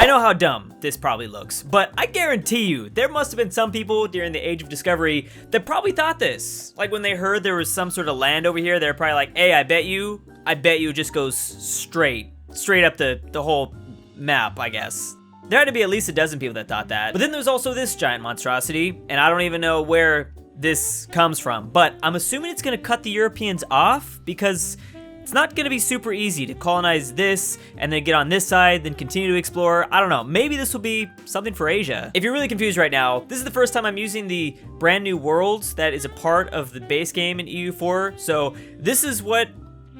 I know how dumb this probably looks, but I guarantee you, there must have been some people during the Age of Discovery that probably thought this. Like when they heard there was some sort of land over here, they're probably like, hey, I bet you it just goes straight up the whole map, I guess. There had to be at least a dozen people that thought that. But then there's also this giant monstrosity, and I don't even know where this comes from, but I'm assuming it's gonna cut the Europeans off because it's not gonna be super easy to colonize this and then get on this side, then continue to explore. I don't know, maybe this will be something for Asia. If you're really confused right now, this is the first time I'm using the brand new worlds that is a part of the base game in EU4. So this is what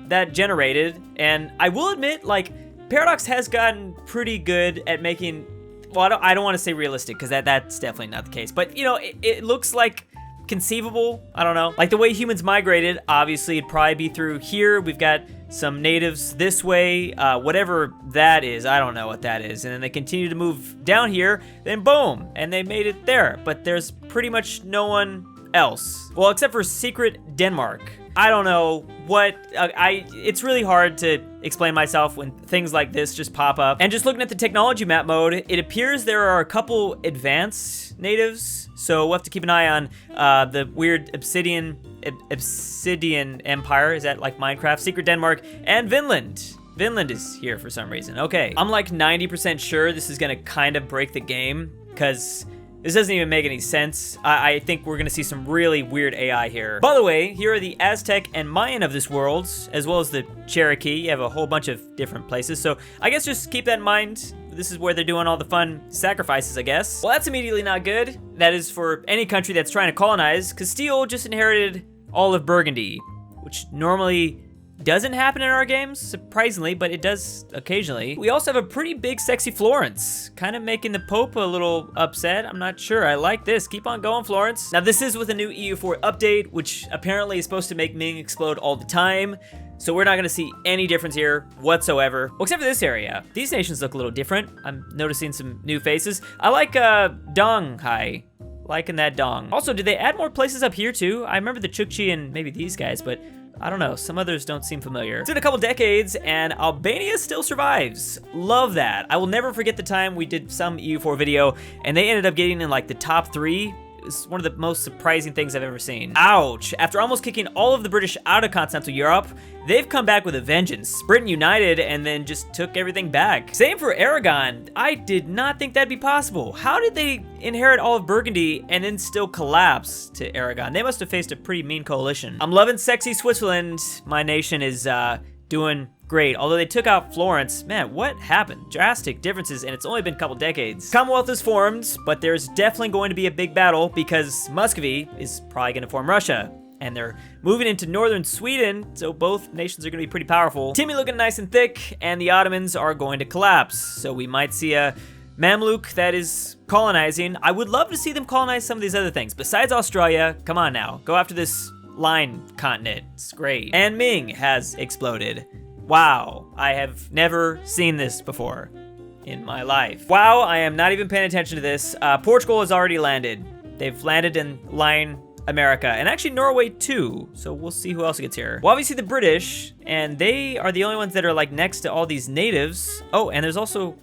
that generated. And I will admit, like, Paradox has gotten pretty good at making, well, I don't want to say realistic because that's definitely not the case. But you know, it looks like conceivable. I don't know. Like the way humans migrated, obviously it'd probably be through here. We've got some natives this way, whatever that is. I don't know what that is. And then they continue to move down here, then boom, and they made it there. But there's pretty much no one else. Well, except for Secret Denmark. I don't know what, it's really hard to explain myself when things like this just pop up. And just looking at the technology map mode, it appears there are a couple advanced natives. So we'll have to keep an eye on the weird Obsidian Empire. Is that like Minecraft? Secret Denmark and Vinland. Vinland is here for some reason. Okay, I'm like 90% sure this is gonna kind of break the game because this doesn't even make any sense. I think we're gonna see some really weird AI here. By the way, here are the Aztec and Mayan of this world, as well as the Cherokee. You have a whole bunch of different places. So I guess just keep that in mind. This is where they're doing all the fun sacrifices, I guess. Well, that's immediately not good. That is for any country that's trying to colonize. Castile just inherited all of Burgundy, which normally doesn't happen in our games, surprisingly, but it does occasionally. We also have a pretty big, sexy Florence, kind of making the Pope a little upset. I'm not sure. I like this. Keep on going, Florence. Now, this is with a new EU4 update, which apparently is supposed to make Ming explode all the time. So we're not gonna see any difference here whatsoever, well, except for this area. These nations look a little different. I'm noticing some new faces. I like Dong Hai, liking that Dong. Also, did they add more places up here too? I remember the Chukchi and maybe these guys, but I don't know, some others don't seem familiar. It's been a couple decades and Albania still survives. Love that. I will never forget the time we did some EU4 video and they ended up getting in like the top 3. It's one of the most surprising things I've ever seen. Ouch. After almost kicking all of the British out of continental Europe, they've come back with a vengeance. Britain united and then just took everything back. Same for Aragon. I did not think that'd be possible. How did they inherit all of Burgundy and then still collapse to Aragon? They must have faced a pretty mean coalition. I'm loving sexy Switzerland. My nation is doing great. Although they took out Florence, man, what happened? Drastic differences, and it's only been a couple decades. Commonwealth is formed, but there's definitely going to be a big battle because Muscovy is probably gonna form Russia. And they're moving into northern Sweden, so both nations are gonna be pretty powerful. Timmy looking nice and thick, and the Ottomans are going to collapse. So we might see a Mamluk that is colonizing. I would love to see them colonize some of these other things. Besides Australia, come on now, go after this line continent, it's great. And Ming has exploded. Wow, I have never seen this before in my life. Wow, I am not even paying attention to this. Portugal has already landed. They've landed in line America, and actually Norway too, so we'll see who else gets here. Well, obviously the British, and they are the only ones that are like next to all these natives. Oh, and there's also,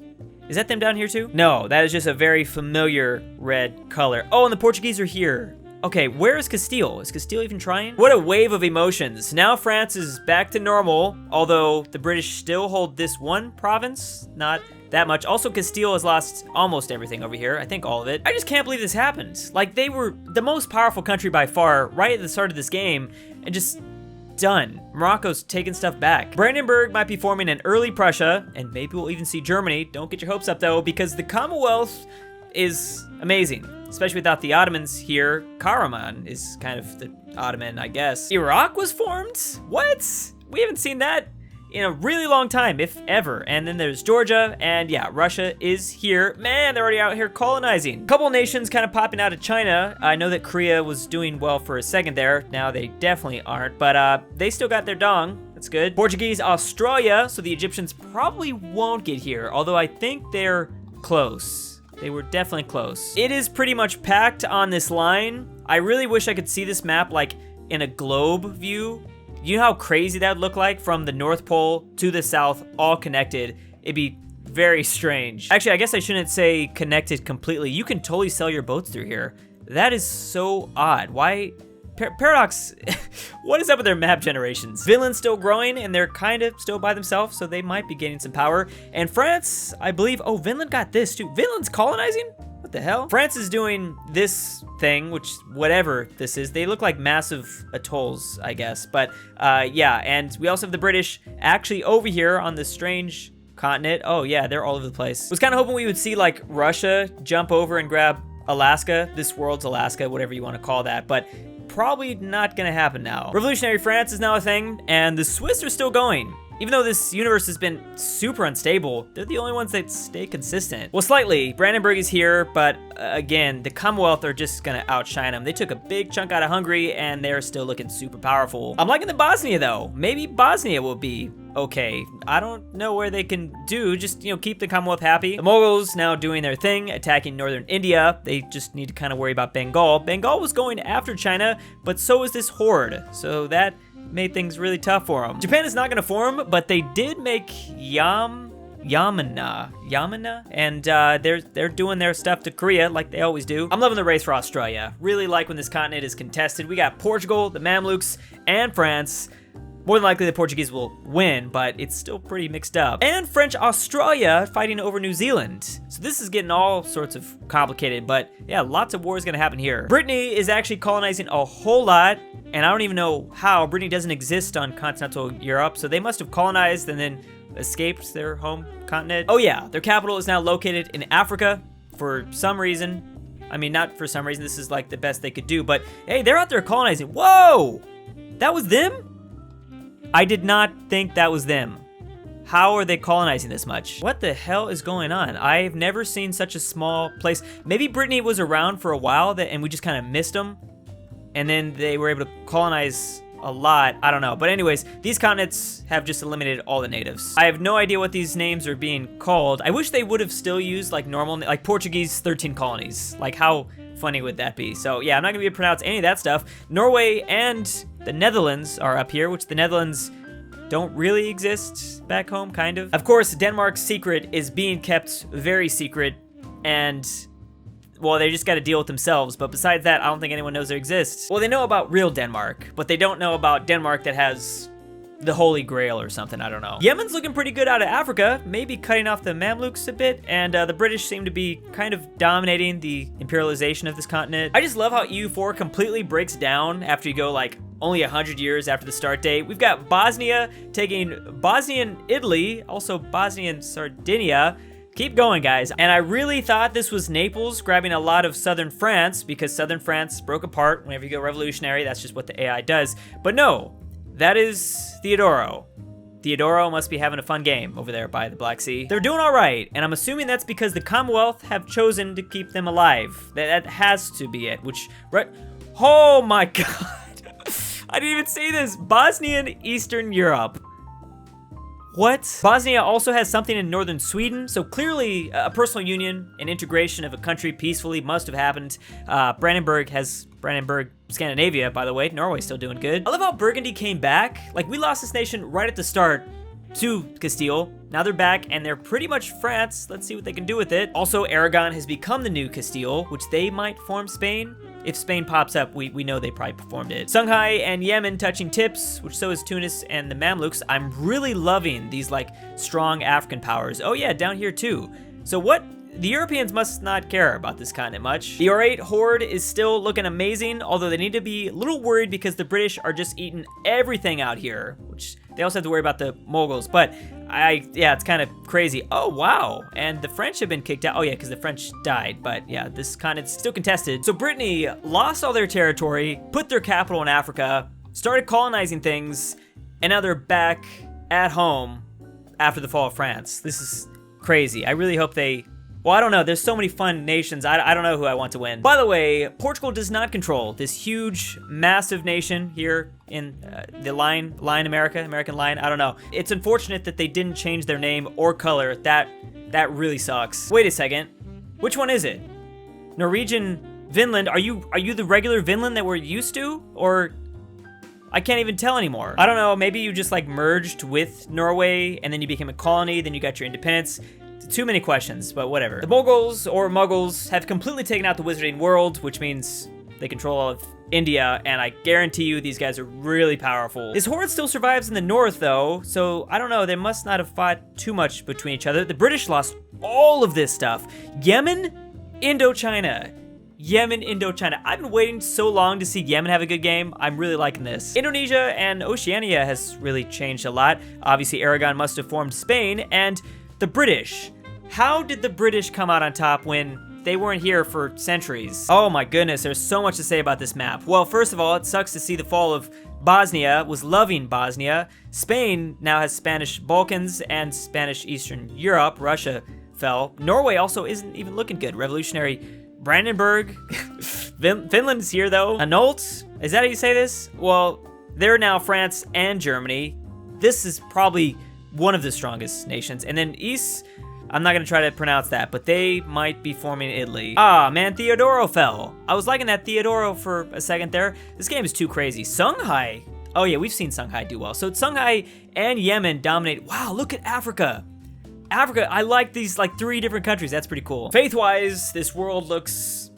is that them down here too? No, that is just a very familiar red color. Oh, and the Portuguese are here. Okay, where is Castile? Is Castile even trying? What a wave of emotions. Now France is back to normal, although the British still hold this one province, not that much. Also, Castile has lost almost everything over here. I think all of it. I just can't believe this happened. Like, they were the most powerful country by far right at the start of this game, and just done. Morocco's taking stuff back. Brandenburg might be forming an early Prussia, and maybe we'll even see Germany. Don't get your hopes up though, because the Commonwealth is amazing. Especially without the Ottomans here. Karaman is kind of the Ottoman, I guess. Iraq was formed? What? We haven't seen that in a really long time, if ever. And then there's Georgia, and yeah, Russia is here. Man, they're already out here colonizing. Couple nations kind of popping out of China. I know that Korea was doing well for a second there. Now they definitely aren't, but they still got their dong. That's good. Portuguese, Australia, so the Egyptians probably won't get here, although I think they're close. They were definitely close. It is pretty much packed on this line. I really wish I could see this map like in a globe view. You know how crazy that would look like from the North Pole to the South, all connected? It'd be very strange. Actually, I guess I shouldn't say connected completely. You can totally sell your boats through here. That is so odd. Why? Paradox, what is up with their map generations? Vinland's still growing, and they're kind of still by themselves, so they might be gaining some power. And France, I believe, oh, Vinland got this too. Vinland's colonizing? What the hell? France is doing this thing, which, whatever this is, they look like massive atolls, I guess. But yeah, and we also have the British actually over here on this strange continent. Oh yeah, they're all over the place. Was kind of hoping we would see like Russia jump over and grab Alaska, this world's Alaska, whatever you want to call that, but probably not gonna happen now. Revolutionary France is now a thing, and the Swiss are still going. Even though this universe has been super unstable, they're the only ones that stay consistent. Well, slightly. Brandenburg is here, but again, the Commonwealth are just gonna outshine them. They took a big chunk out of Hungary, and they're still looking super powerful. I'm liking the Bosnia, though. Maybe Bosnia will be okay. I don't know where they can do, just, you know, keep the Commonwealth happy. The Mongols now doing their thing, attacking northern India. They just need to kind of worry about Bengal. Bengal was going after China, but so is this horde. So that made things really tough for them. Japan is not gonna form, but they did make Yamana, and they're doing their stuff to Korea like they always do. I'm loving the race for Australia. Really like when this continent is contested. We got Portugal, the Mamluks, and France. More than likely the Portuguese will win, but it's still pretty mixed up. And French Australia fighting over New Zealand. So this is getting all sorts of complicated, but yeah, lots of war is gonna happen here. Brittany is actually colonizing a whole lot, and I don't even know how. Brittany doesn't exist on continental Europe, so they must have colonized and then escaped their home continent. Oh yeah, their capital is now located in Africa for some reason. I mean, not for some reason, this is like the best they could do, but hey, they're out there colonizing. Whoa, that was them? I did not think that was them. How are they colonizing this much? What the hell is going on? I've never seen such a small place. Maybe Brittany was around for a while and we just kind of missed them. And then they were able to colonize a lot. I don't know. But anyways, these continents have just eliminated all the natives. I have no idea what these names are being called. I wish they would have still used like normal, like Portuguese 13 colonies. Like how funny would that be? So yeah, I'm not gonna be able to pronounce any of that stuff. Norway and the Netherlands are up here, which the Netherlands don't really exist back home, kind of. Of course, Denmark's secret is being kept very secret, and well, they just gotta deal with themselves, but besides that, I don't think anyone knows they exist. Well, they know about real Denmark, but they don't know about Denmark that has the Holy Grail or something, I don't know. Yemen's looking pretty good out of Africa, maybe cutting off the Mamluks a bit, and the British seem to be kind of dominating the imperialization of this continent. I just love how EU4 completely breaks down after you go like only 100 years after the start date. We've got Bosnia taking Bosnian Italy, also Bosnian Sardinia. Keep going, guys. And I really thought this was Naples grabbing a lot of southern France, because southern France broke apart whenever you go revolutionary. That's just what the AI does. But no, that is Theodoro. Theodoro must be having a fun game over there by the Black Sea. They're doing all right, and I'm assuming that's because the Commonwealth have chosen to keep them alive. That has to be it, which, right? Oh my God. I didn't even say this. Bosnian Eastern Europe. What? Bosnia also has something in northern Sweden, so clearly a personal union and integration of a country peacefully must have happened. Brandenburg, Scandinavia, by the way. Norway's still doing good. I love how Burgundy came back. Like, we lost this nation right at the start to Castile. Now they're back, and they're pretty much France. Let's see what they can do with it. Also, Aragon has become the new Castile, which they might form Spain. If Spain pops up, we know they probably performed it. Songhai and Yemen touching tips, which so is Tunis and the Mamluks. I'm really loving these like strong African powers. Oh yeah, down here too. So what? The Europeans must not care about this continent much. The R8 horde is still looking amazing, although they need to be a little worried because the British are just eating everything out here, which they also have to worry about the Mongols, but yeah, it's kind of crazy. Oh, wow. And the French have been kicked out. Oh yeah, because the French died, but yeah, this continent's still contested. So Brittany lost all their territory, put their capital in Africa, started colonizing things, and now they're back at home after the fall of France. This is crazy. I really hope they... Well, I don't know. There's so many fun nations. I don't know who I want to win. By the way, Portugal does not control this huge, massive nation here in the American line. I don't know. It's unfortunate that they didn't change their name or color. That really sucks. Wait a second. Which one is it? Norwegian Vinland. Are you the regular Vinland that we're used to? Or I can't even tell anymore. I don't know. Maybe you just like merged with Norway and then you became a colony. Then you got your independence. too many questions, but whatever. The Mongols, or Muggles, have completely taken out the wizarding world, which means they control all of India, and I guarantee you these guys are really powerful. This horde still survives in the north, though, so I don't know, they must not have fought too much between each other. The British lost all of this stuff. Yemen, Indochina. Yemen, Indochina. I've been waiting so long to see Yemen have a good game. I'm really liking this. Indonesia and Oceania has really changed a lot. Obviously, Aragon must have formed Spain, and the British. How did the British come out on top when they weren't here for centuries? Oh my goodness, there's so much to say about this map. Well, first of all, it sucks to see the fall of Bosnia, was loving Bosnia. Spain now has Spanish Balkans and Spanish Eastern Europe. Russia fell. Norway also isn't even looking good. Revolutionary Brandenburg. Finland's here though. Anhalt, is that how you say this? Well, they're now France and Germany. This is probably one of the strongest nations. And then East, I'm not gonna try to pronounce that, but they might be forming Italy. Ah, man, Theodoro fell. I was liking that Theodoro for a second there. This game is too crazy. Songhai. Oh yeah, we've seen Songhai do well. So Songhai and Yemen dominate. Wow, look at Africa. Africa, I like these like 3 different countries. That's pretty cool. Faith-wise, this world looks,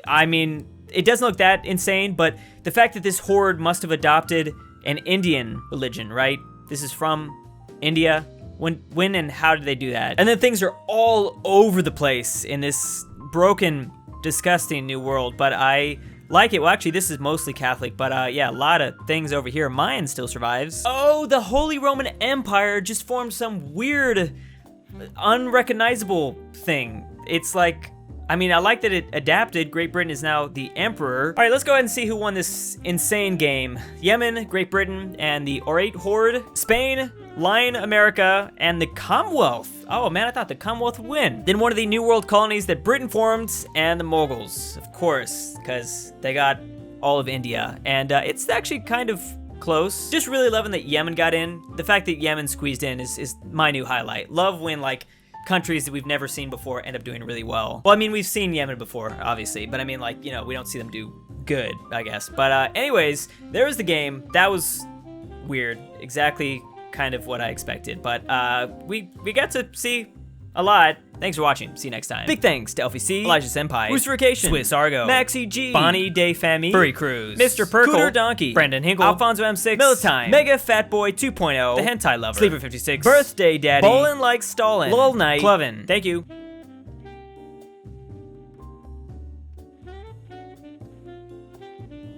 I mean, it doesn't look that insane, but the fact that this horde must have adopted an Indian religion, right? This is from India. When and how did they do that? And then things are all over the place in this broken, disgusting new world, but I like it. Well, actually, this is mostly Catholic, but yeah, a lot of things over here. Mayan still survives. Oh, the Holy Roman Empire just formed some weird, unrecognizable thing. It's like, I mean, I like that it adapted. Great Britain is now the emperor. All right, let's go ahead and see who won this insane game. Yemen, Great Britain, and the Orate Horde. Spain, Lion America, and the Commonwealth. Oh man, I thought the Commonwealth would win. Then one of the New World colonies that Britain formed, and the Mongols, of course, because they got all of India. And it's actually kind of close. Just really loving that Yemen got in. The fact that Yemen squeezed in is my new highlight. Love when like countries that we've never seen before end up doing really well. Well, I mean, we've seen Yemen before, obviously, but I mean, like, you know, we don't see them do good, I guess. But anyways, there was the game. That was weird. Exactly kind of what I expected, but we got to see a lot. Thanks for watching. See you next time. Big thanks to ElphieC, Eijah Senpai, Ruserification, SwissAargau, Maxy G, Bonny Famme, Furry Cruz, MisterPERKELE, CooterDonkey, BradenH, Alfonso M6, Millatime, Mega Fat Boy 2.0, The Hentai Lover, Sleeper56, BirthdayDaddy, BallinLikeStalin, lolknight, Thank you.